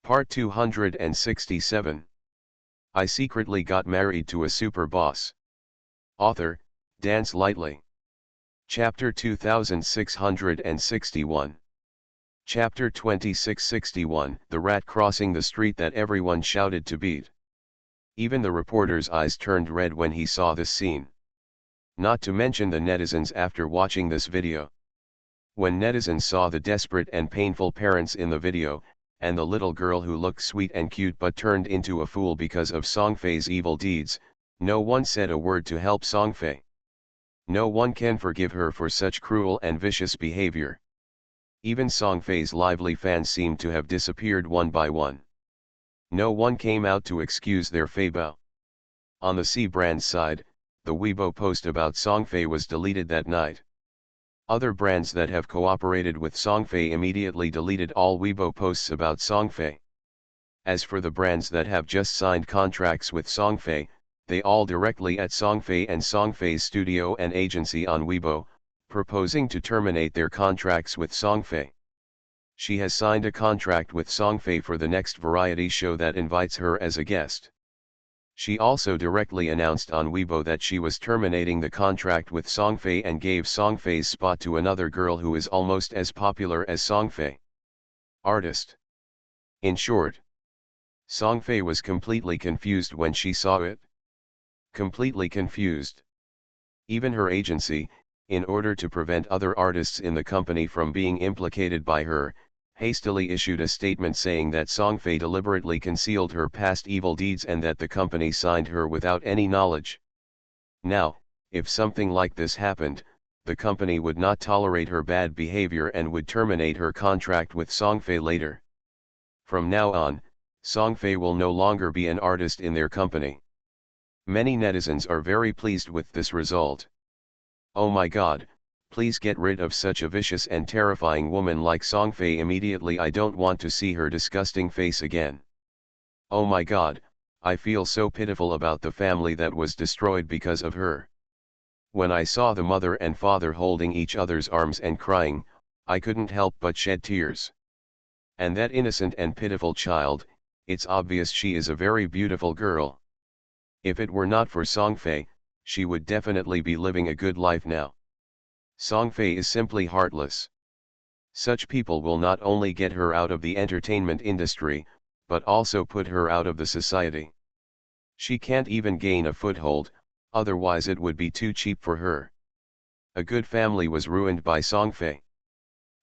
Part 267. I secretly got married to a super boss. Author, Dance Lightly. Chapter 2661. Chapter 2661. The rat crossing the street that everyone shouted to beat. Even the reporter's eyes turned red when he saw this scene. Not to mention the netizens after watching this video. When netizens saw the desperate and painful parents in the video, and the little girl who looked sweet and cute but turned into a fool because of Songfei's evil deeds, no one said a word to help Songfei. No one can forgive her for such cruel and vicious behavior. Even Songfei's lively fans seemed to have disappeared one by one. No one came out to excuse their Feibao. On the C brand side, the Weibo post about Songfei was deleted that night. Other brands that have cooperated with Songfei immediately deleted all Weibo posts about Songfei. As for the brands that have just signed contracts with Songfei, they all directly at Songfei and Songfei's studio and agency on Weibo, proposing to terminate their contracts with Songfei. She has signed a contract with Songfei for the next variety show that invites her as a guest. She also directly announced on Weibo that she was terminating the contract with Songfei and gave Songfei's spot to another girl who is almost as popular as Songfei. Artist. In short, Songfei was completely confused when she saw it. Completely confused. Even her agency, in order to prevent other artists in the company from being implicated by her, hastily issued a statement saying that Songfei deliberately concealed her past evil deeds and that the company signed her without any knowledge. Now, if something like this happened, the company would not tolerate her bad behavior and would terminate her contract with Songfei later. From now on, Songfei will no longer be an artist in their company. Many netizens are very pleased with this result. Oh my god, please get rid of such a vicious and terrifying woman like Songfei immediately. I don't want to see her disgusting face again. Oh my god, I feel so pitiful about the family that was destroyed because of her. When I saw the mother and father holding each other's arms and crying, I couldn't help but shed tears. And that innocent and pitiful child, it's obvious she is a very beautiful girl. If it were not for Songfei, she would definitely be living a good life now. Songfei is simply heartless. Such people will not only get her out of the entertainment industry, but also put her out of the society. She can't even gain a foothold, otherwise it would be too cheap for her. A good family was ruined by Songfei.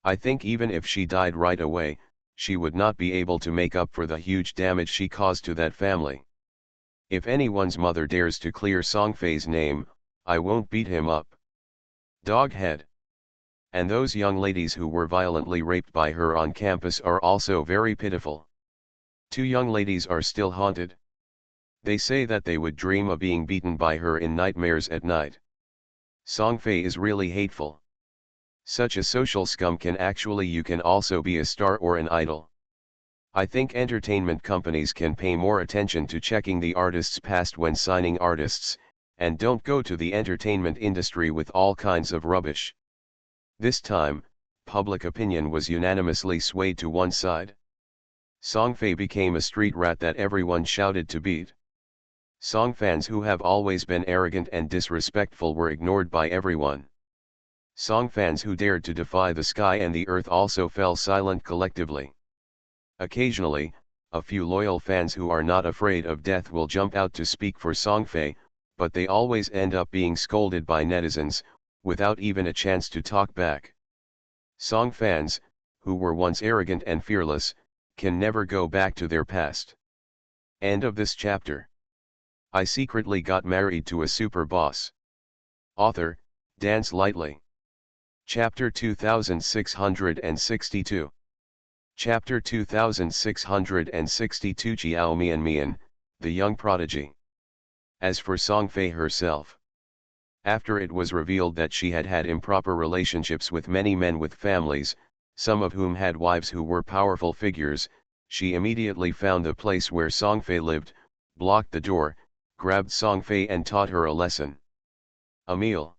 I think even if she died right away, she would not be able to make up for the huge damage she caused to that family. If anyone's mother dares to clear Songfei's name, I won't beat him up. Doghead. And those young ladies who were violently raped by her on campus are also very pitiful. 2 young ladies are still haunted. They say that they would dream of being beaten by her in nightmares at night. Songfei is really hateful. Such a social scum can also be a star or an idol. I think entertainment companies can pay more attention to checking the artist's past when signing artists, and don't go to the entertainment industry with all kinds of rubbish. This time, public opinion was unanimously swayed to one side. Songfei became a street rat that everyone shouted to beat. Song fans who have always been arrogant and disrespectful were ignored by everyone. Song fans who dared to defy the sky and the earth also fell silent collectively. Occasionally, a few loyal fans who are not afraid of death will jump out to speak for Songfei, but they always end up being scolded by netizens, without even a chance to talk back. Song fans, who were once arrogant and fearless, can never go back to their past. End of this chapter. I secretly got married to a super boss. Author, Dance Lightly. Chapter 2662. Chapter 2662. Jiao Mian, the young prodigy. As for Songfei herself, after it was revealed that she had had improper relationships with many men with families, some of whom had wives who were powerful figures, she immediately found the place where Songfei lived, blocked the door, grabbed Songfei and taught her a lesson. A meal.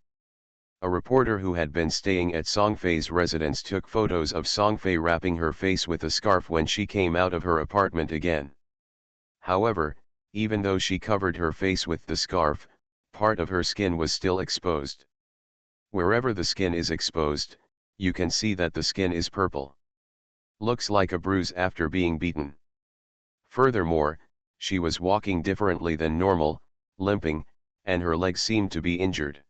A reporter who had been staying at Songfei's residence took photos of Songfei wrapping her face with a scarf when she came out of her apartment again. However, even though she covered her face with the scarf, part of her skin was still exposed. Wherever the skin is exposed, you can see that the skin is purple. Looks like a bruise after being beaten. Furthermore, she was walking differently than normal, limping, and her legs seemed to be injured.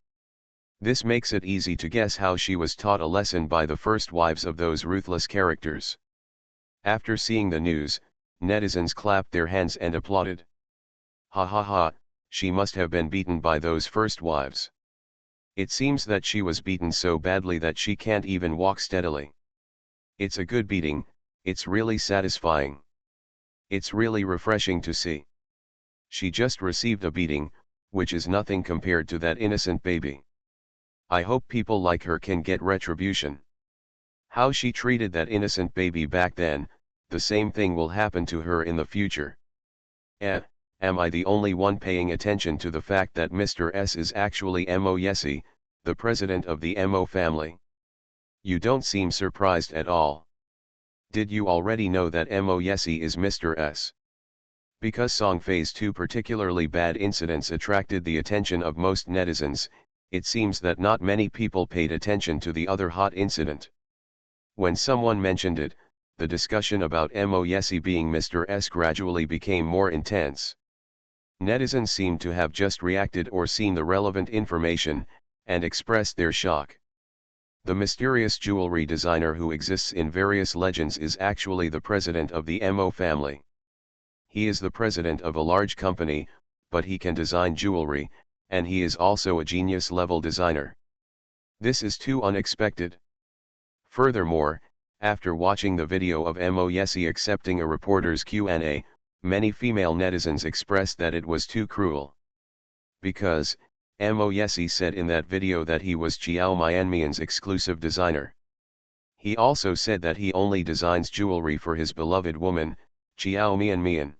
This makes it easy to guess how she was taught a lesson by the first wives of those ruthless characters. After seeing the news, netizens clapped their hands and applauded. Ha ha ha, she must have been beaten by those first wives. It seems that she was beaten so badly that she can't even walk steadily. It's a good beating, it's really satisfying. It's really refreshing to see. She just received a beating, which is nothing compared to that innocent baby. I hope people like her can get retribution. How she treated that innocent baby back then, the same thing will happen to her in the future. Am I the only one paying attention to the fact that Mr. S is actually Mo Yesi, the president of the Mo family? You don't seem surprised at all. Did you already know that Mo Yesi is Mr. S? Because Songfei's two particularly bad incidents attracted the attention of most netizens, it seems that not many people paid attention to the other hot incident. When someone mentioned it, the discussion about Mo Yesi being Mr. S gradually became more intense. Netizens seemed to have just reacted or seen the relevant information, and expressed their shock. The mysterious jewelry designer who exists in various legends is actually the president of the Mo family. He is the president of a large company, but he can design jewelry, and he is also a genius-level designer. This is too unexpected. Furthermore, after watching the video of Mo Yesi accepting a reporter's Q&A, many female netizens expressed that it was too cruel. Because, Mo Yesi said in that video that he was Chiao Mianmian's exclusive designer. He also said that he only designs jewelry for his beloved woman, Chiao Mianmian.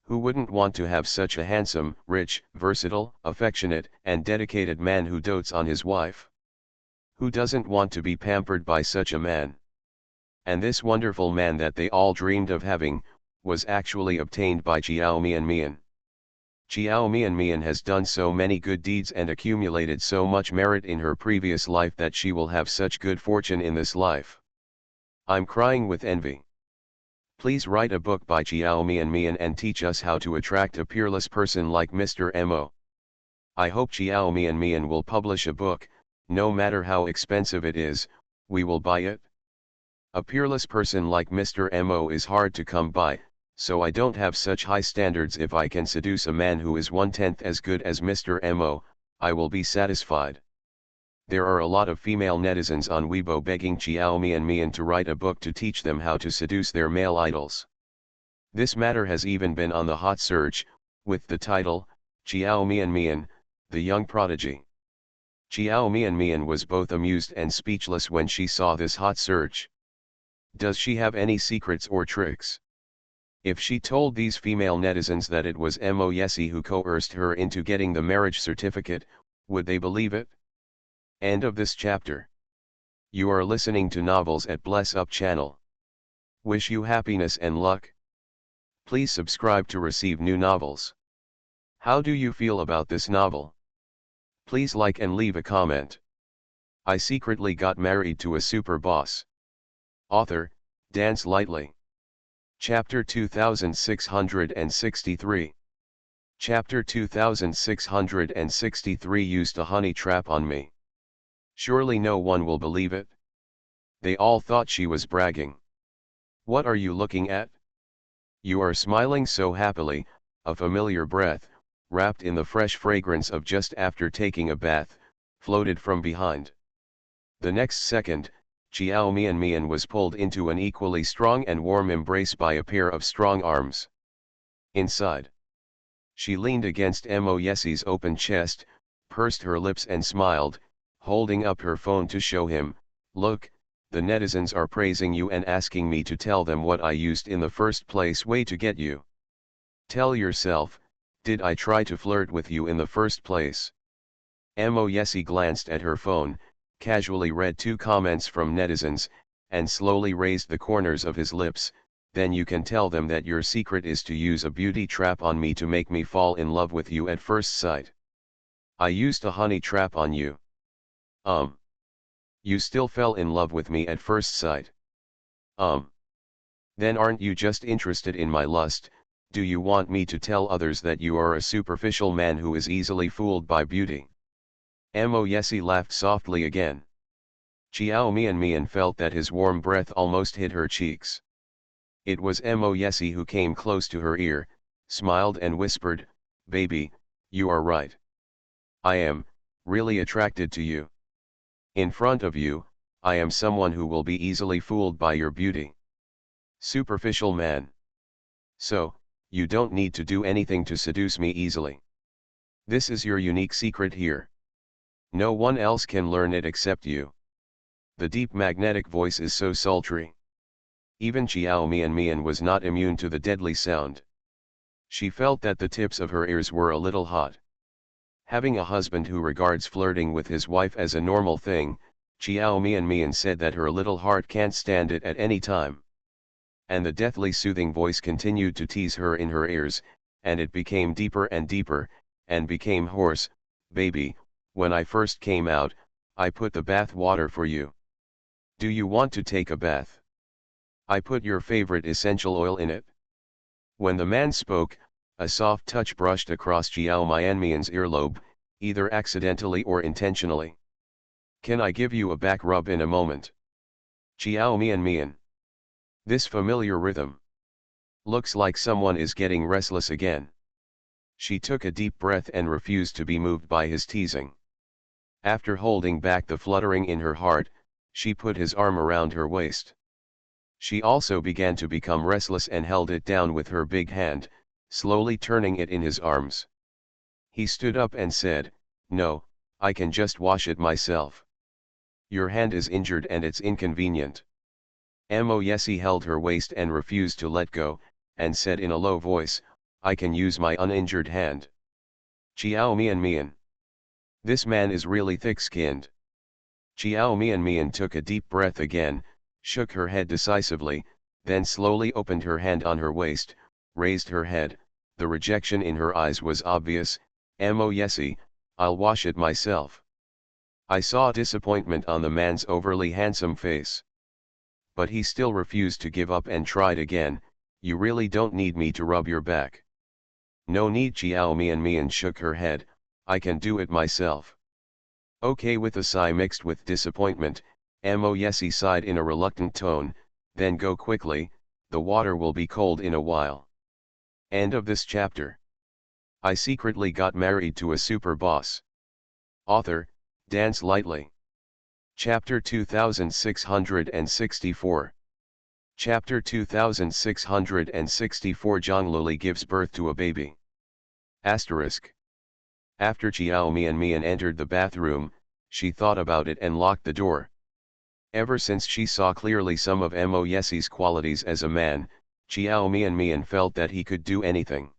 Who wouldn't want to have such a handsome, rich, versatile, affectionate, and dedicated man who dotes on his wife? Who doesn't want to be pampered by such a man? And this wonderful man that they all dreamed of having, was actually obtained by Chiao Mianmian. Chiao Mianmian has done so many good deeds and accumulated so much merit in her previous life that she will have such good fortune in this life. I'm crying with envy. Please write a book by Chiao Mianmian and teach us how to attract a peerless person like Mr. Mo. I hope Chiao Mianmian will publish a book, no matter how expensive it is, we will buy it. A peerless person like Mr. Mo is hard to come by, so I don't have such high standards. If I can seduce a man who is 1/10 as good as Mr. Mo, I will be satisfied. There are a lot of female netizens on Weibo begging Chiao Mianmian to write a book to teach them how to seduce their male idols. This matter has even been on the hot search, with the title, Chiao Mianmian, the Young Prodigy. Chiao Mianmian was both amused and speechless when she saw this hot search. Does she have any secrets or tricks? If she told these female netizens that it was Mo Yesi who coerced her into getting the marriage certificate, would they believe it? End of this chapter. You are listening to Novels at Bless Up channel. Wish you happiness and luck. Please subscribe to receive new novels. How do you feel about this novel? Please like and leave a comment. I secretly got married to a super boss. Author, Dance Lightly. Chapter 2663. Chapter 2663 used a honey trap on me. Surely no one will believe it. They all thought she was bragging. What are you looking at? You are smiling so happily, a familiar breath, wrapped in the fresh fragrance of just after taking a bath, floated from behind. The next second, Chiao Mianmian was pulled into an equally strong and warm embrace by a pair of strong arms. Inside, she leaned against Mo Yesi's open chest, pursed her lips and smiled, holding up her phone to show him, "Look, the netizens are praising you and asking me to tell them what I used in the first place way to get you. Tell yourself, did I try to flirt with you in the first place? Mo Yesi glanced at her phone, casually read 2 comments from netizens, and slowly raised the corners of his lips. Then you can tell them that your secret is to use a beauty trap on me to make me fall in love with you at first sight. I used a honey trap on you. You still fell in love with me at first sight. Then aren't you just interested in my lust? Do you want me to tell others that you are a superficial man who is easily fooled by beauty? Mo Yesi laughed softly again. Chiao Mian felt that his warm breath almost hit her cheeks. It was Mo Yesi who came close to her ear, smiled and whispered, "Baby, you are right. I am, really attracted to you. In front of you, I am someone who will be easily fooled by your beauty. Superficial man. So, you don't need to do anything to seduce me easily. This is your unique secret here. No one else can learn it except you." The deep magnetic voice is so sultry. Even Chiao Mian was not immune to the deadly sound. She felt that the tips of her ears were a little hot. Having a husband who regards flirting with his wife as a normal thing, Chiao Mian said that her little heart can't stand it at any time. And the deathly soothing voice continued to tease her in her ears, and it became deeper and deeper, and became hoarse. "Baby, when I first came out, I put the bath water for you. Do you want to take a bath? I put your favorite essential oil in it." When the man spoke, a soft touch brushed across Chiao Mian's earlobe, either accidentally or intentionally. "Can I give you a back rub in a moment?" Chiao Mian. This familiar rhythm. Looks like someone is getting restless again. She took a deep breath and refused to be moved by his teasing. After holding back the fluttering in her heart, she put his arm around her waist. She also began to become restless and held it down with her big hand, slowly turning it in his arms. He stood up and said, "No, I can just wash it myself. Your hand is injured and it's inconvenient." Mo Yesi held her waist and refused to let go, and said in a low voice, "I can use my uninjured hand." Chiao Mian. This man is really thick-skinned. Chiao Mian took a deep breath again, shook her head decisively, then slowly opened her hand on her waist, raised her head. The rejection in her eyes was obvious. "Mo Yesi, I'll wash it myself." I saw disappointment on the man's overly handsome face. But he still refused to give up and tried again. "You really don't need me to rub your back." "No need." Chiao Mian shook her head, "I can do it myself." "Okay." With a sigh mixed with disappointment, Mo Yesi sighed in a reluctant tone, "Then go quickly, the water will be cold in a while." End of this chapter. I secretly got married to a super boss. Author, Dance Lightly. Chapter 2664. Chapter 2664. Zhongluli gives birth to a baby. Asterisk. After Chiao Mian entered the bathroom, she thought about it and locked the door. Ever since she saw clearly some of Mo Yesi's qualities as a man, Chiao Mian felt that he could do anything.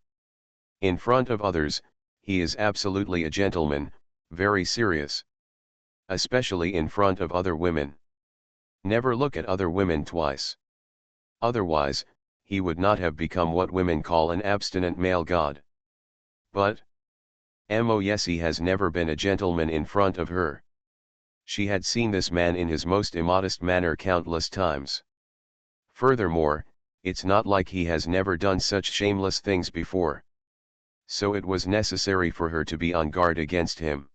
In front of others, he is absolutely a gentleman, very serious. Especially in front of other women. Never look at other women twice. Otherwise, he would not have become what women call an abstinent male god. But Mo Yesi has never been a gentleman in front of her. She had seen this man in his most immodest manner countless times. Furthermore, it's not like he has never done such shameless things before. So it was necessary for her to be on guard against him.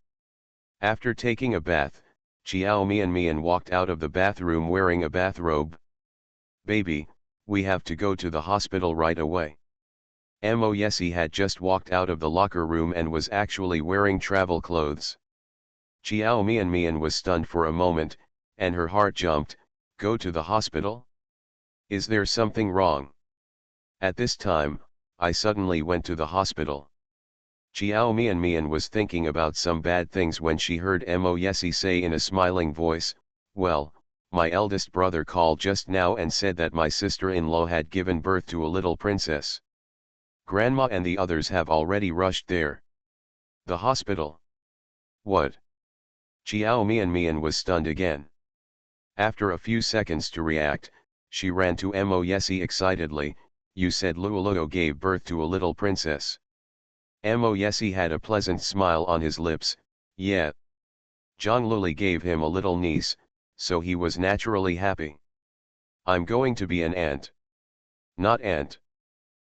After taking a bath, Chiao Mian walked out of the bathroom wearing a bathrobe. "Baby, we have to go to the hospital right away." Mo Yesi had just walked out of the locker room and was actually wearing travel clothes. Chiao Mian was stunned for a moment, and her heart jumped. "Go to the hospital? Is there something wrong?" At this time, I suddenly went to the hospital. Chiao Mian was thinking about some bad things when she heard Mo Yesi say in a smiling voice, "Well, my eldest brother called just now and said that my sister-in-law had given birth to a little princess. Grandma and the others have already rushed there." "The hospital? What? Chiao Mian Mian was stunned again. After a few seconds to react, she ran to Mo Yesi excitedly, you said Luoluo gave birth to a little princess. Mo Yesi had a pleasant smile on his lips, yeah. Zhang Luli gave him a little niece, so he was naturally happy. I'm going to be an aunt. Not aunt.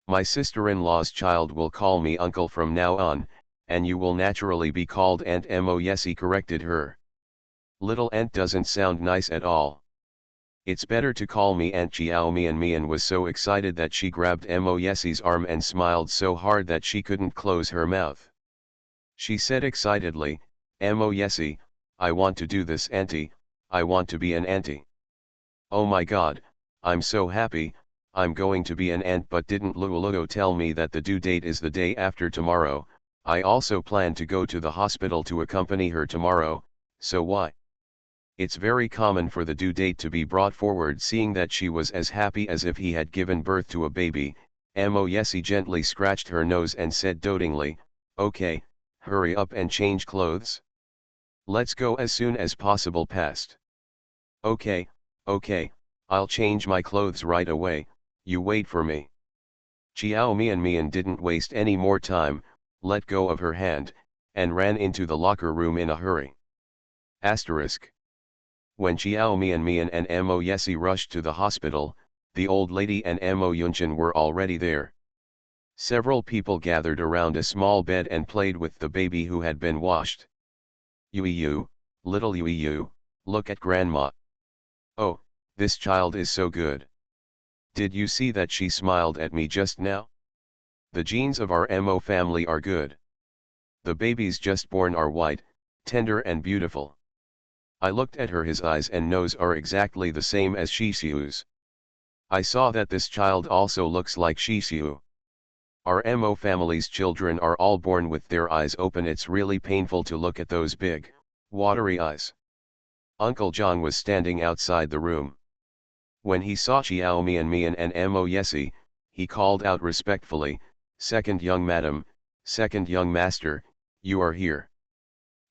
My sister-in-law's child will call me uncle from now on, and you will naturally be called Aunt. Mo Yesi corrected her. Little aunt doesn't sound nice at all. It's better to call me Aunt. Chiao Mian Mian was so excited that she grabbed Mo Yesi's arm and smiled so hard that she couldn't close her mouth. She said excitedly, Mo Yesi, I want to do this auntie, I want to be an auntie. Oh my god, I'm so happy, I'm going to be an aunt. But didn't Luoluo tell me that the due date is the day after tomorrow? I also plan to go to the hospital to accompany her tomorrow, so why? It's very common for the due date to be brought forward. Seeing that she was as happy as if he had given birth to a baby, Mo Yesi gently scratched her nose and said dotingly, okay, hurry up and change clothes. Let's go as soon as possible past. Okay, I'll change my clothes right away, you wait for me. Chiao Mian Mian didn't waste any more time, let go of her hand, and ran into the locker room in a hurry. Asterisk. When Chiao Mian Mian and Mo Yesi rushed to the hospital, the old lady and Mo Yunchen were already there. Several people gathered around a small bed and played with the baby who had been washed. Yu, little Yu, look at grandma. Oh, this child is so good. Did you see that she smiled at me just now? The genes of our Mo family are good. The babies just born are white, tender and beautiful. I looked at her, his eyes and nose are exactly the same as Shishiu's. I saw that this child also looks like Shishiu. Our Mo family's children are all born with their eyes open. It's really painful to look at those big, watery eyes. Uncle Zhang was standing outside the room. When he saw Chiao Mian Mian and Mo Yesi, he called out respectfully, second young madam, second young master, you are here.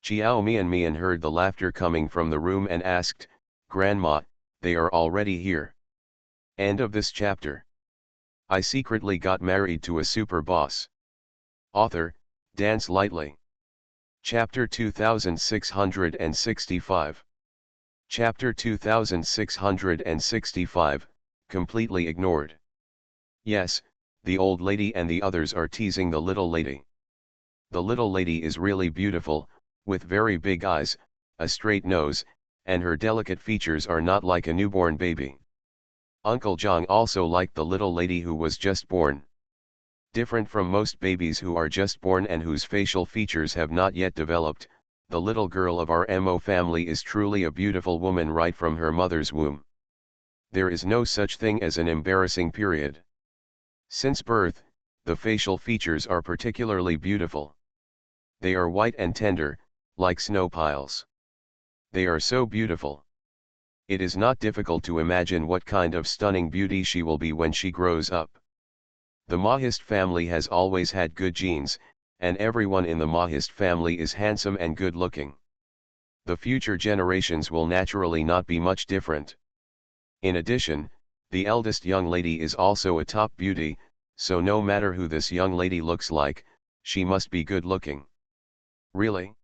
Chiao Mian Mian heard the laughter coming from the room and asked, Grandma, they are already here. End of this chapter. I secretly got married to a super boss. Author, Dance Lightly. Chapter 2665. Chapter 2665, completely ignored. Yes, the old lady and the others are teasing the little lady. The little lady is really beautiful, with very big eyes, a straight nose, and her delicate features are not like a newborn baby. Uncle Zhang also liked the little lady who was just born. Different from most babies who are just born and whose facial features have not yet developed, the little girl of our Mo family is truly a beautiful woman right from her mother's womb. There is no such thing as an embarrassing period. Since birth, the facial features are particularly beautiful. They are white and tender, like snow piles. They are so beautiful. It is not difficult to imagine what kind of stunning beauty she will be when she grows up. The Mahist family has always had good genes, and everyone in the Mahist family is handsome and good looking. The future generations will naturally not be much different. In addition, the eldest young lady is also a top beauty, so no matter who this young lady looks like, she must be good looking. Really?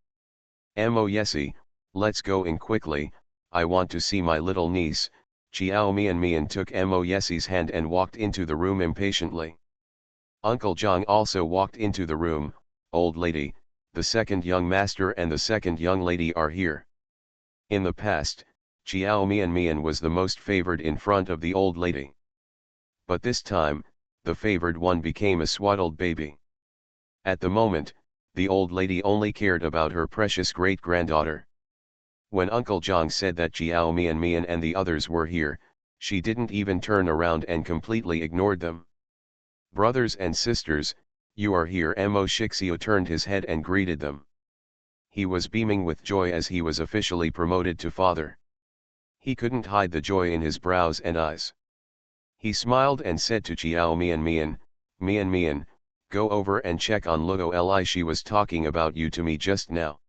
Mo Yesi, let's go in quickly, I want to see my little niece. Chiao Mian Mian took Mo Yesi's hand and walked into the room impatiently. Uncle Zhang also walked into the room. Old lady, the second young master and the second young lady are here. In the past, Chiao Mian Mian was the most favored in front of the old lady. But this time, the favored one became a swaddled baby. At the moment, the old lady only cared about her precious great-granddaughter. When Uncle Zhang said that Chiao Mian Mian and the others were here, she didn't even turn around and completely ignored them. Brothers and sisters, you are here. Mo Shixiu turned his head and greeted them. He was beaming with joy as he was officially promoted to father. He couldn't hide the joy in his brows and eyes. He smiled and said to Chiao Mian Mian, Mian Mian, go over and check on Luo Li, she was talking about you to me just now.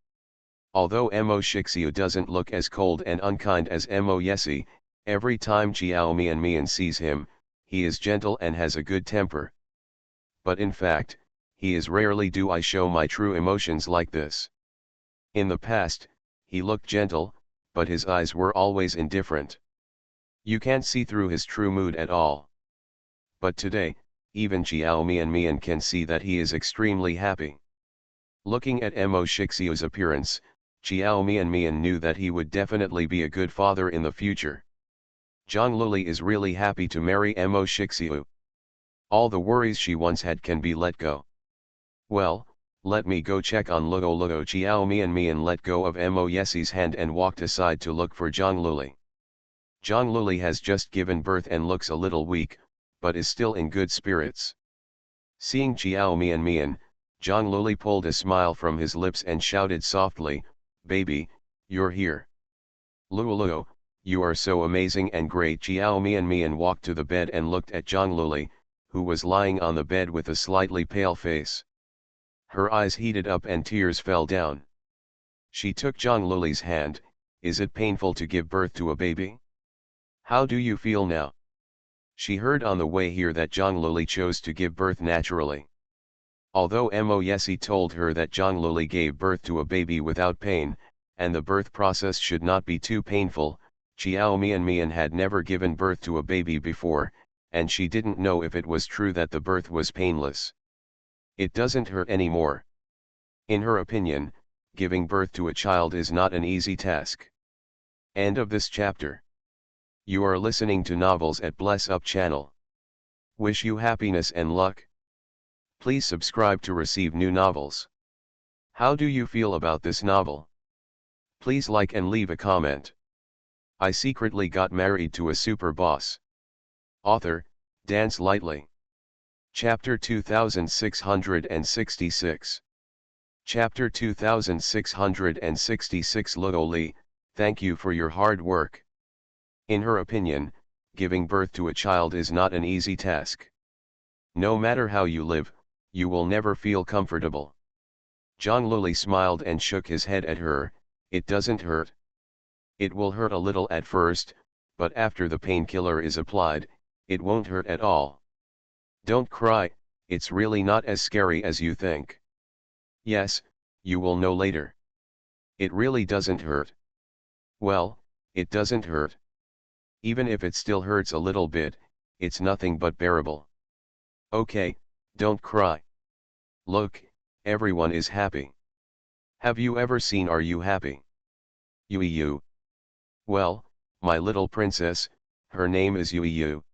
Although Mo Shixia doesn't look as cold and unkind as Mo Yesi, every time Jiao Mian sees him, he is gentle and has a good temper. But in fact, he is rarely do I show my true emotions like this. In the past, he looked gentle, but his eyes were always indifferent. You can't see through his true mood at all. But today, even Jiao Mian can see that he is extremely happy. Looking at Mo Shixia's appearance, Jiao Mian knew that he would definitely be a good father in the future. Zhang Luli is really happy to marry Mo Shixia. All the worries she once had can be let go. Well, let me go check on Luo Luo. Jiao Mian let go of Mo Yesi's hand and walked aside to look for Zhang Luli. Zhang Luli has just given birth and looks a little weak, but is still in good spirits. Seeing Jiao Mian, Zhang Luli pulled a smile from his lips and shouted softly, "Baby, you're here. Luo Luo, you are so amazing and great." Jiao Mian walked to the bed and looked at Zhang Luli, who was lying on the bed with a slightly pale face. Her eyes heated up and tears fell down. She took Zhang Luli's hand. "Is it painful to give birth to a baby? How do you feel now?" She heard on the way here that Zhang Luli chose to give birth naturally. Although Mo Yesi told her that Zhang Luli gave birth to a baby without pain, and the birth process should not be too painful, Jiao Mian had never given birth to a baby before, and she didn't know if it was true that the birth was painless. It doesn't hurt anymore. In her opinion, giving birth to a child is not an easy task. End of this chapter. You are listening to Novels at Bless Up channel. Wish you happiness and luck. Please subscribe to receive new novels. How do you feel about this novel? Please like and leave a comment. I secretly got married to a super boss. Author, Dance Lightly. Chapter 2666. Chapter 2666. Luo Li, thank you for your hard work. In her opinion, giving birth to a child is not an easy task. No matter how you live, you will never feel comfortable. Zhang Luli smiled and shook his head at her. "It doesn't hurt. It will hurt a little at first, but after the painkiller is applied, it won't hurt at all. Don't cry, it's really not as scary as you think. Yes, you will know later. It really doesn't hurt." Well, it doesn't hurt. Even if it still hurts a little bit, it's nothing but bearable. Okay, don't cry. Look, everyone is happy. Have you ever seen Are You Happy? Yu. Well, my little princess, her name is Yu.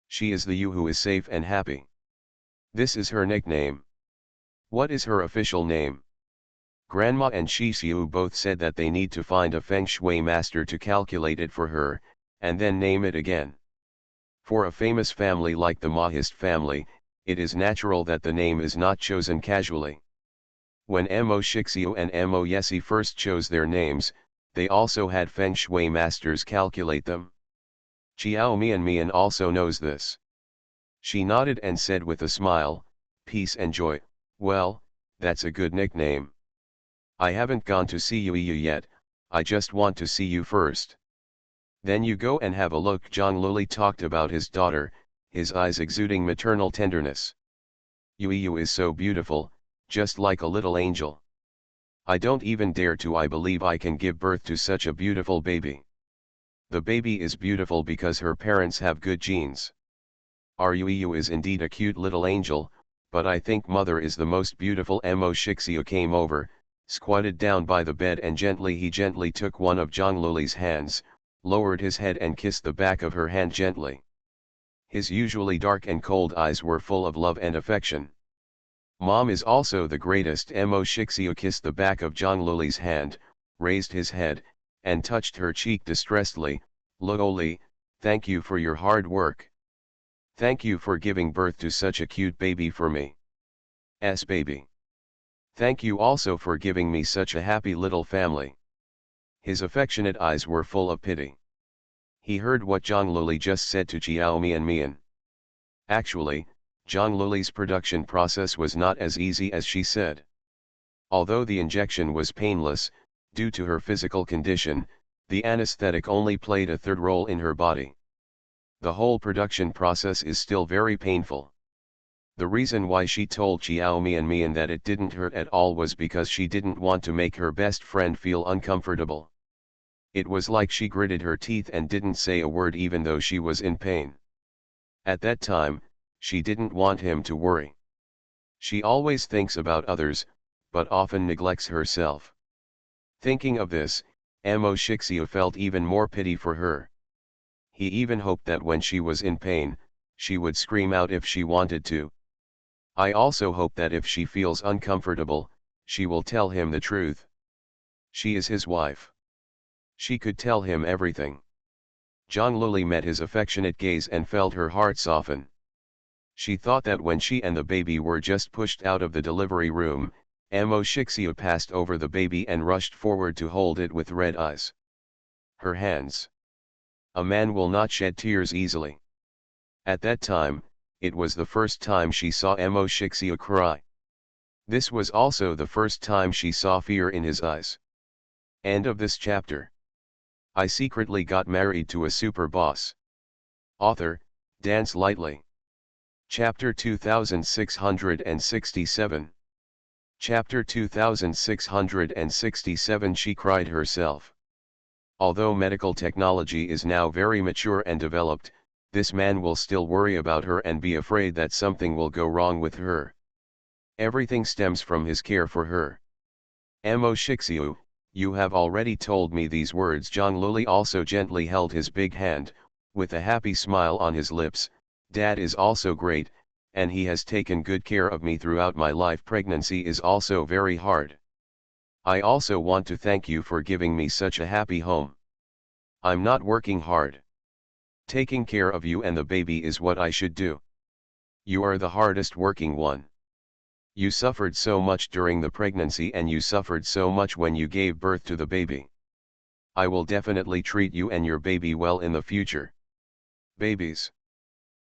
She is the Yu who is safe and happy. This is her nickname. What is her official name? Grandma and Shixiu both said that they need to find a feng shui master to calculate it for her, and then name it again. For a famous family like the Mahist family, it is natural that the name is not chosen casually. When Mo Shixiu and Mo Yesi first chose their names, they also had feng shui masters calculate them. Jiao Mian also knows this. She nodded and said with a smile, "Peace and joy, well, that's a good nickname. I haven't gone to see you yet, I just want to see you first. Then you go and have a look." Zhang Luli talked about his daughter, his eyes exuding maternal tenderness. "Yu is so beautiful, just like a little angel. I don't even dare to I believe I can give birth to such a beautiful baby. The baby is beautiful because her parents have good genes. Our Yu is indeed a cute little angel, but I think mother is the most beautiful." Mo Shixia came over, squatted down by the bed and gently took one of Zhang Luli's hands, lowered his head and kissed the back of her hand gently. His usually dark and cold eyes were full of love and affection. "Mom is also the greatest." Mo Shixia kissed the back of Zhang Luli's hand, raised his head, and touched her cheek distressledly. "Luo Li, thank you for your hard work. Thank you for giving birth to such a cute baby for me. Baby. Thank you also for giving me such a happy little family." His affectionate eyes were full of pity. He heard what Zhang Luli just said to Jiao Mian. Actually, Zhang Luli's production process was not as easy as she said. Although the injection was painless, Due to her physical condition, the anesthetic only played a third role in her body. The whole production process is still very painful. The reason why she told Xiao Mian that it didn't hurt at all was because she didn't want to make her best friend feel uncomfortable. It was like she gritted her teeth and didn't say a word even though she was in pain. At that time, she didn't want him to worry. She always thinks about others, but often neglects herself. Thinking of this, Amo Shixia felt even more pity for her. He even hoped that when she was in pain, she would scream out if she wanted to. I also hope that if she feels uncomfortable, she will tell him the truth. She is his wife. She could tell him everything. Zhang Luli met his affectionate gaze and felt her heart soften. She thought that when she and the baby were just pushed out of the delivery room, Amo Shixia passed over the baby and rushed forward to hold it with red eyes. Her hands. A man will not shed tears easily. At that time, it was the first time she saw Amo Shixia cry. This was also the first time she saw fear in his eyes. End of this chapter. I secretly got married to a super boss. Author, Dance Lightly. Chapter 2667. Chapter 2667. She cried herself. Although medical technology is now very mature and developed, this man will still worry about her and be afraid that something will go wrong with her. Everything stems from his care for her. Amo Shixiu, you have already told me these words. Zhang Luli also gently held his big hand, with a happy smile on his lips. Dad is also great, and he has taken good care of me throughout my life. Pregnancy is also very hard. I also want to thank you for giving me such a happy home. I'm not working hard. Taking care of you and the baby is what I should do. You are the hardest working one. You suffered so much during the pregnancy and you suffered so much when you gave birth to the baby. I will definitely treat you and your baby well in the future. Babies.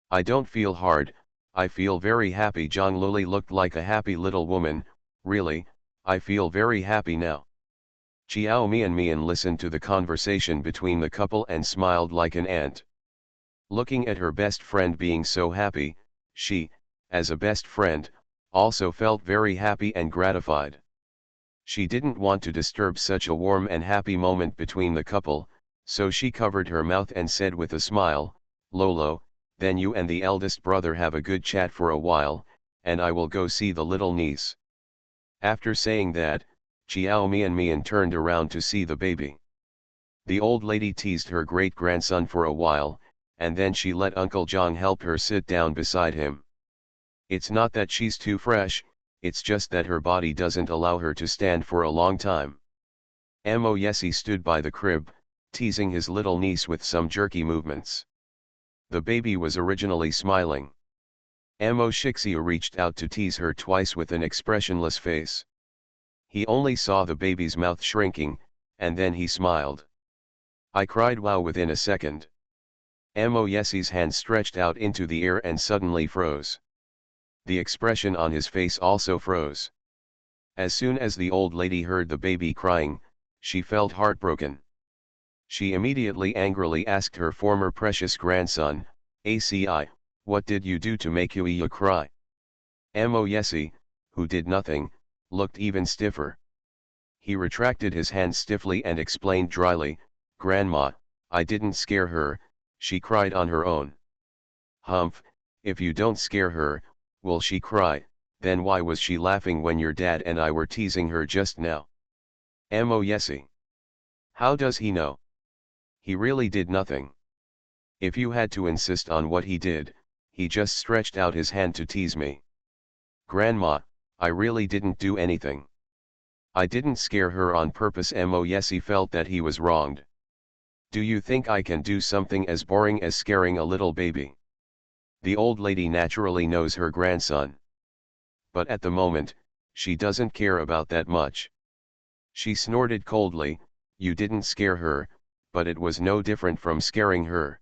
I don't feel hard, I feel very happy. Zhang Luli looked like a happy little woman. Really, I feel very happy now. Xiao Mian listened to the conversation between the couple and smiled like an ant. Looking at her best friend being so happy, she, as a best friend, also felt very happy and gratified. She didn't want to disturb such a warm and happy moment between the couple, so she covered her mouth and said with a smile, Lolo, then you and the eldest brother have a good chat for a while, and I will go see the little niece. After saying that, Xiao Mian turned around to see the baby. The old lady teased her great-grandson for a while, and then she let Uncle Zhang help her sit down beside him. It's not that she's too fresh, it's just that her body doesn't allow her to stand for a long time. Amo Yesi stood by the crib, teasing his little niece with some jerky movements. The baby was originally smiling. Amo Shixia reached out to tease her twice with an expressionless face. He only saw the baby's mouth shrinking, and then he smiled. I cried wow within a second. Amo Yesi's hand stretched out into the air and suddenly froze. The expression on his face also froze. As soon as the old lady heard the baby crying, she felt heartbroken. She immediately angrily asked her former precious grandson, ACI, what did you do to make Yuiya cry? Amo Yesi, who did nothing, looked even stiffer. He retracted his hand stiffly and explained dryly, Grandma, I didn't scare her, she cried on her own. Humph, if you don't scare her, will she cry? Then why was she laughing when your dad and I were teasing her just now? Amo Yesi. How does he know? He really did nothing. If you had to insist on what he did, he just stretched out his hand to tease me. Grandma, I really didn't do anything. I didn't scare her on purpose. Amo Yesi felt that he was wronged. Do you think I can do something as boring as scaring a little baby? The old lady naturally knows her grandson. But at the moment, she doesn't care about that much. She snorted coldly, you didn't scare her, but it was no different from scaring her.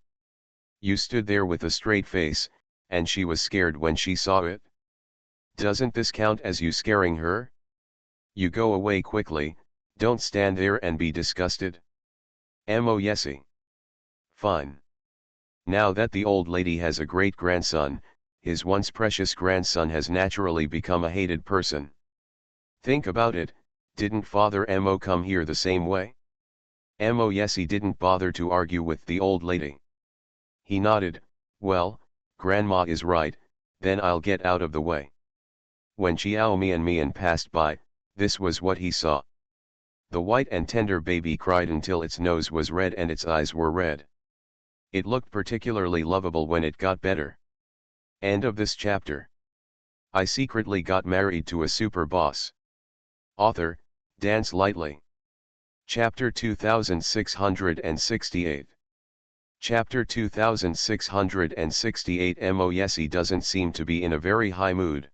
You stood there with a straight face, and she was scared when she saw it. Doesn't this count as you scaring her? You go away quickly, Don't stand there and be disgusted. Mo yesi. Fine. Now that the old lady has a great-grandson, his once precious grandson has naturally become a hated person. Think about it, didn't Father Mo come here the same way? Mo yesi didn't bother to argue with the old lady. He nodded, well, Grandma is right, then I'll get out of the way. When Chiao Mian passed by, this was what he saw. The white and tender baby cried until its nose was red and its eyes were red. It looked particularly lovable when it got better. End of this chapter. I secretly got married to a super boss. Author, Dance Lightly. Chapter 2668. Chapter 2668. Mo yesi doesn't seem to be in a very high mood.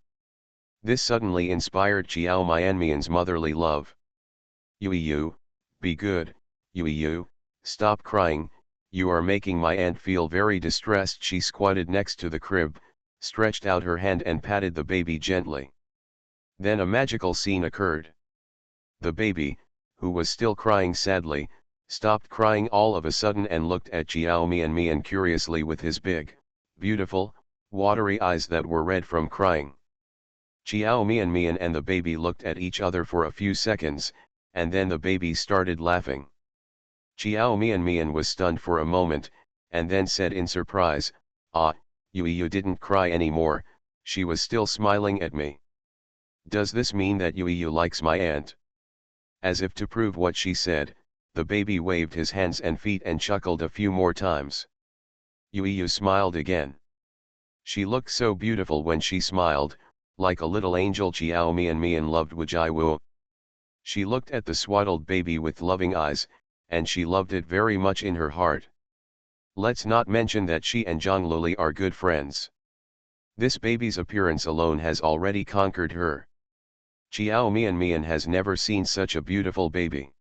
This suddenly inspired Chiao Mian's motherly love. Yu, be good, Yu, stop crying, you are making my aunt feel very distressed. She squatted next to the crib, stretched out her hand and patted the baby gently. Then a magical scene occurred. The baby, who was still crying sadly, stopped crying all of a sudden and looked at Chiao Mian curiously with his big, beautiful, watery eyes that were red from crying. Chiao Mian and the baby looked at each other for a few seconds, and then the baby started laughing. Chiao Mian was stunned for a moment, and then said in surprise, "Ah, you didn't cry anymore." She was still smiling at me. "Does this mean that Yu likes my aunt?" As if to prove what she said, the baby waved his hands and feet and chuckled a few more times. Yu smiled again. She looked so beautiful when she smiled, like a little angel. Chiao Mian loved Wujai Wu. She looked at the swaddled baby with loving eyes, and she loved it very much in her heart. Let's not mention that she and Zhang Luli are good friends. This baby's appearance alone has already conquered her. Chiao Mian has never seen such a beautiful baby.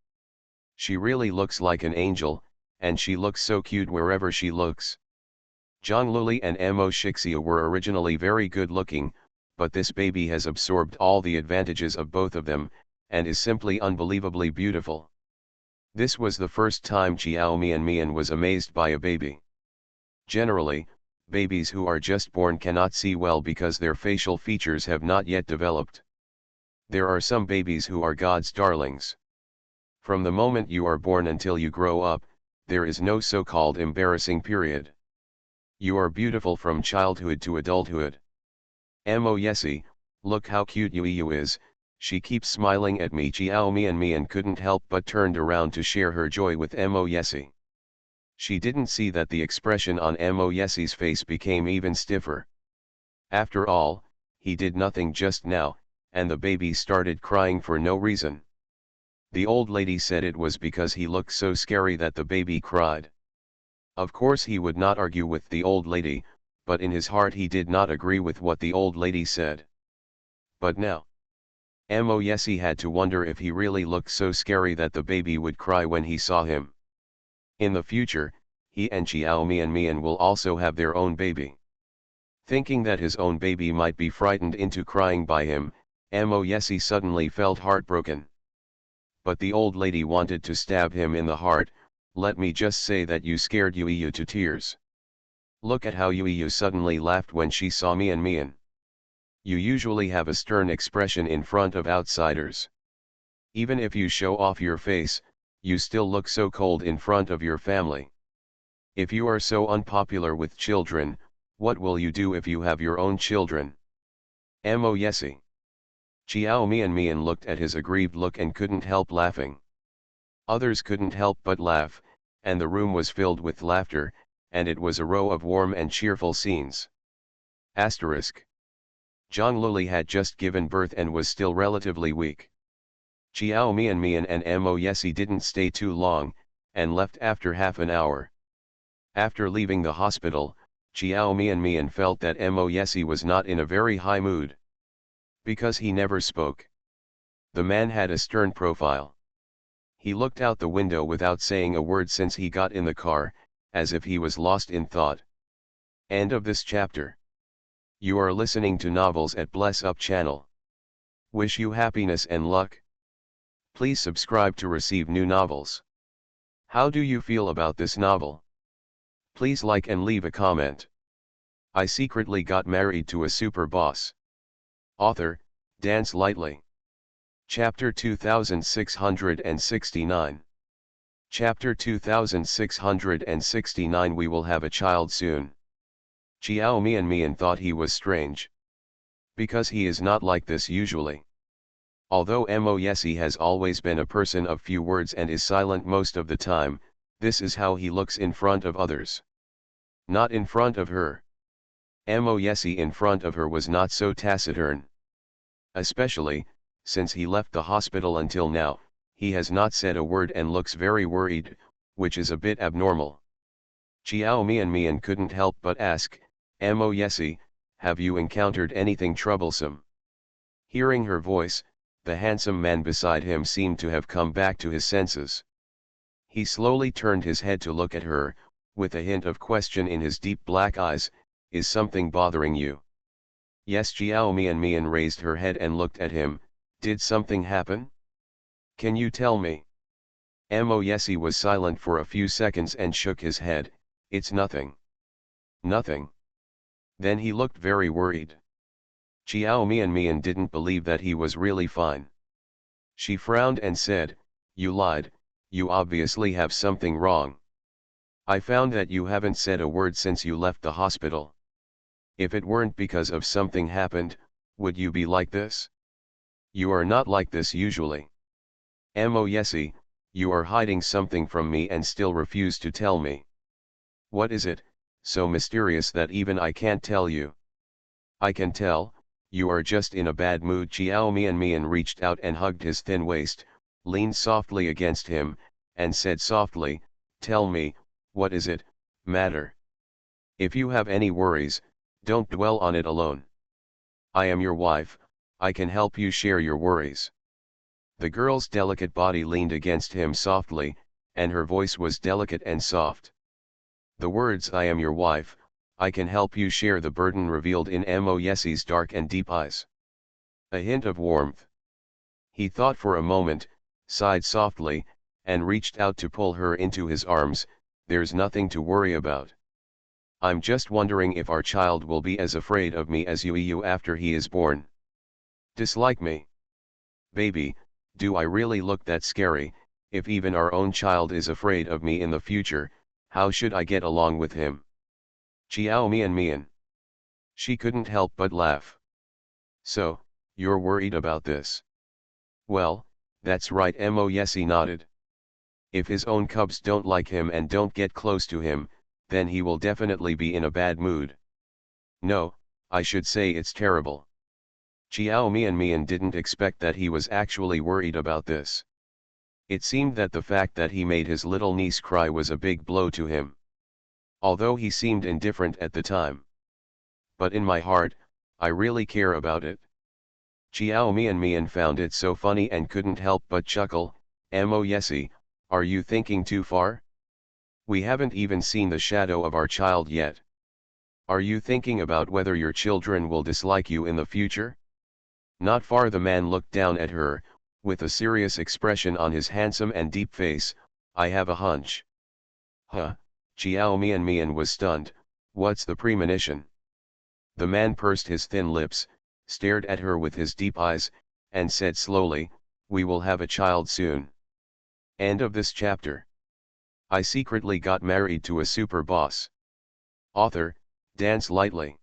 She really looks like an angel, and she looks so cute wherever she looks. Zhang Luli and Mo Shixia were originally very good looking, but this baby has absorbed all the advantages of both of them, and is simply unbelievably beautiful. This was the first time Chiao Mian was amazed by a baby. Generally, babies who are just born cannot see well because their facial features have not yet developed. There are some babies who are God's darlings. From the moment you are born until you grow up, there is no so-called embarrassing period. You are beautiful from childhood to adulthood. Mo yesi, look how cute Yu is. She keeps smiling at me. Chiao Mian couldn't help but turned around to share her joy with Mo yesi. She didn't see that the expression on Mo yesi's face became even stiffer. After all, he did nothing just now, and the baby started crying for no reason. The old lady said it was because he looked so scary that the baby cried. Of course he would not argue with the old lady, but in his heart he did not agree with what the old lady said. But now, Mo yesi had to wonder if he really looked so scary that the baby would cry when he saw him. In the future, he and Chiao Mian will also have their own baby. Thinking that his own baby might be frightened into crying by him, Mo yesi suddenly felt heartbroken. But the old lady wanted to stab him in the heart. Let me just say that you scared Yu to tears. Look at how Yu suddenly laughed when she saw Mian. You usually have a stern expression in front of outsiders. Even if you show off your face, you still look so cold in front of your family. If you are so unpopular with children, what will you do if you have your own children? Mo yesi. Chiao Mian looked at his aggrieved look and couldn't help laughing. Others couldn't help but laugh, and the room was filled with laughter, and it was a row of warm and cheerful scenes. Asterisk. Zhang Luli had just given birth and was still relatively weak. Chiao Mian and Mo yesi didn't stay too long, and left after half an hour. After leaving the hospital, Chiao Mian felt that Mo yesi was not in a very high mood. Because he never spoke. The man had a stern profile. He looked out the window without saying a word since he got in the car, as if he was lost in thought. End of this chapter. You are listening to novels at Bless Up channel. Wish you happiness and luck. Please subscribe to receive new novels. How do you feel about this novel? Please like and leave a comment. I secretly got married to a super boss. Author, Dance Lightly. Chapter 2669. Chapter 2669. We will have a child soon. Xiao Mian thought he was strange. Because he is not like this usually. Although Mo Yesi has always been a person of few words and is silent most of the time, this is how he looks in front of others. Not in front of her. Mo Yesi in front of her was not so taciturn. Especially, since he left the hospital until now, he has not said a word and looks very worried, which is a bit abnormal. Xiao Mian couldn't help but ask, Mo Yesi, have you encountered anything troublesome? Hearing her voice, the handsome man beside him seemed to have come back to his senses. He slowly turned his head to look at her, with a hint of question in his deep black eyes. Is something bothering you? Yes. Xiao Mian raised her head and looked at him. Did something happen? Can you tell me? Mo Yesi was silent for a few seconds and shook his head. It's nothing. Nothing. Then he looked very worried. Xiao Mian didn't believe that he was really fine. She frowned and said, you lied, you obviously have something wrong. I found that you haven't said a word since you left the hospital. If it weren't because of something happened, would you be like this? You are not like this usually. Mo Yesi, you are hiding something from me and still refuse to tell me. What is it, so mysterious that even I can't tell you? I can tell. You are just in a bad mood. Xiao Mian reached out and hugged his thin waist, leaned softly against him, and said softly, tell me, what is it, matter? If you have any worries, don't dwell on it alone. I am your wife, I can help you share your worries. The girl's delicate body leaned against him softly, and her voice was delicate and soft. The words I am your wife, I can help you share the burden revealed in Mo Yesi's dark and deep eyes. A hint of warmth. He thought for a moment, sighed softly, and reached out to pull her into his arms. There's nothing to worry about. I'm just wondering if our child will be as afraid of me as you after he is born. Dislike me? Baby, do I really look that scary? If even our own child is afraid of me in the future, how should I get along with him? Xiao Mian. She couldn't help but laugh. So, you're worried about this? Well, that's right. Mo Yesi nodded. If his own cubs don't like him and don't get close to him, then he will definitely be in a bad mood. No, I should say it's terrible. Xiao Mian didn't expect that he was actually worried about this. It seemed that the fact that he made his little niece cry was a big blow to him. Although he seemed indifferent at the time. But in my heart, I really care about it. Xiao Mian found it so funny and couldn't help but chuckle. Mo Yesi, are you thinking too far? We haven't even seen the shadow of our child yet. Are you thinking about whether your children will dislike you in the future? Not far. The man looked down at her, with a serious expression on his handsome and deep face. I have a hunch. Huh? Xiao Mian was stunned. What's the premonition? The man pursed his thin lips, stared at her with his deep eyes, and said slowly, we will have a child soon. End of this chapter. I secretly got married to a super boss. Author, Dance Lightly.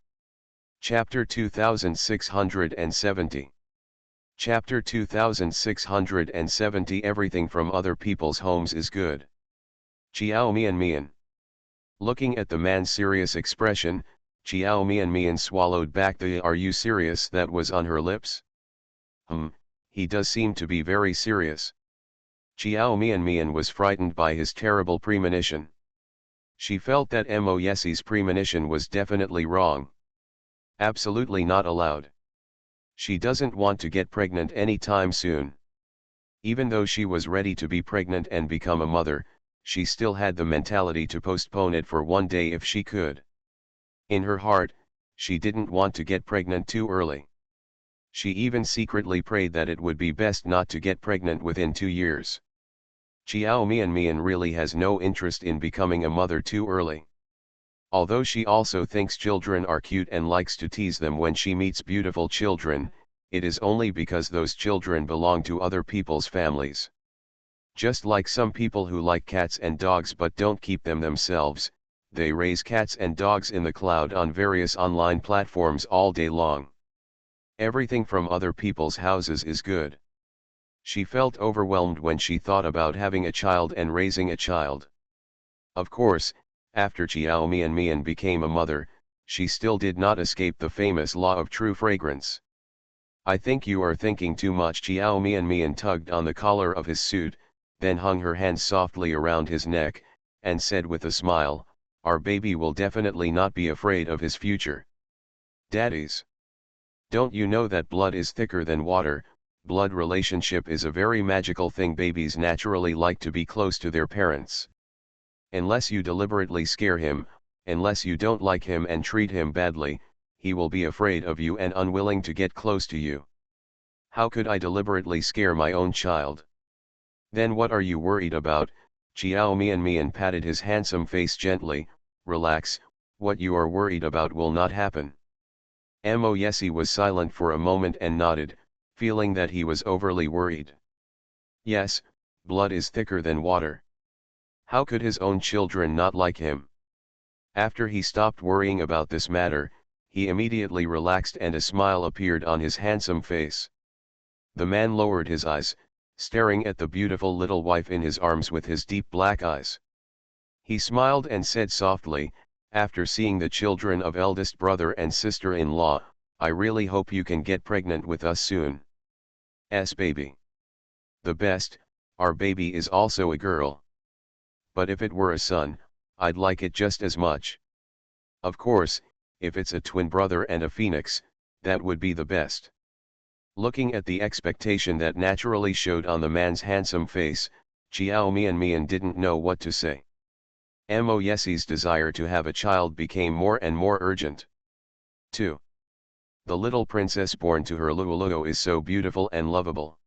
Chapter 2670. Chapter 2670. Everything from other people's homes is good. Xiao Mian. Looking at the man's serious expression, Xiao Mian swallowed back the "Are you serious?" that was on her lips. He does seem to be very serious. Xiao Mian was frightened by his terrible premonition. She felt that Mo Yesi's premonition was definitely wrong. Absolutely not allowed. She doesn't want to get pregnant anytime soon. Even though she was ready to be pregnant and become a mother, she still had the mentality to postpone it for one day if she could. In her heart, she didn't want to get pregnant too early. She even secretly prayed that it would be best not to get pregnant within 2 years. Xiao Mian really has no interest in becoming a mother too early. Although she also thinks children are cute and likes to tease them when she meets beautiful children, it is only because those children belong to other people's families. Just like some people who like cats and dogs but don't keep them themselves, they raise cats and dogs in the cloud on various online platforms all day long. Everything from other people's houses is good. She felt overwhelmed when she thought about having a child and raising a child. Of course, after Xiao Mian became a mother, she still did not escape the famous law of true fragrance. I think you are thinking too much. Xiao Mian tugged on the collar of his suit, then hung her hands softly around his neck, and said with a smile, "Our baby will definitely not be afraid of his future." Daddies, don't you know that blood is thicker than water? Blood relationship is a very magical thing. Babies naturally like to be close to their parents. Unless you deliberately scare him, unless you don't like him and treat him badly, he will be afraid of you and unwilling to get close to you. How could I deliberately scare my own child? Then what are you worried about? Xiao Mian patted his handsome face gently. Relax, what you are worried about will not happen. Mo Yesi was silent for a moment and nodded, feeling that he was overly worried. Yes, blood is thicker than water. How could his own children not like him? After he stopped worrying about this matter, he immediately relaxed and a smile appeared on his handsome face. The man lowered his eyes, staring at the beautiful little wife in his arms with his deep black eyes. He smiled and said softly, "After seeing the children of eldest brother and sister-in-law, I really hope you can get pregnant with us soon. Baby. The best, our baby is also a girl. But if it were a son, I'd like it just as much. Of course, if it's a twin brother and a phoenix, that would be the best." Looking at the expectation that naturally showed on the man's handsome face, Xiao Mian didn't know what to say. Mo Yesi's desire to have a child became more and more urgent. 2. The little princess born to her Luoluo is so beautiful and lovable.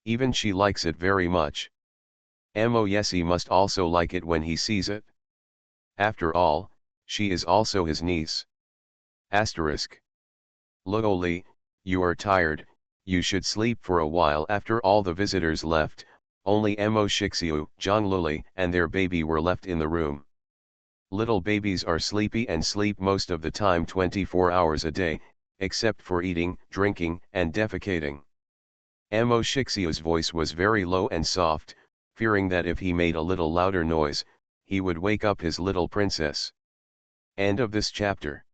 Even she likes it very much. Mo Yesi must also like it when he sees it. After all, she is also his niece. Asterisk. Luoli, you are tired, you should sleep for a while. After all the visitors left, only Mo Shixiu, Zhang Luli and their baby were left in the room. Little babies are sleepy and sleep most of the time 24 hours a day, except for eating, drinking, and defecating. Mo Shixiu's voice was very low and soft, fearing that if he made a little louder noise, he would wake up his little princess. End of this chapter.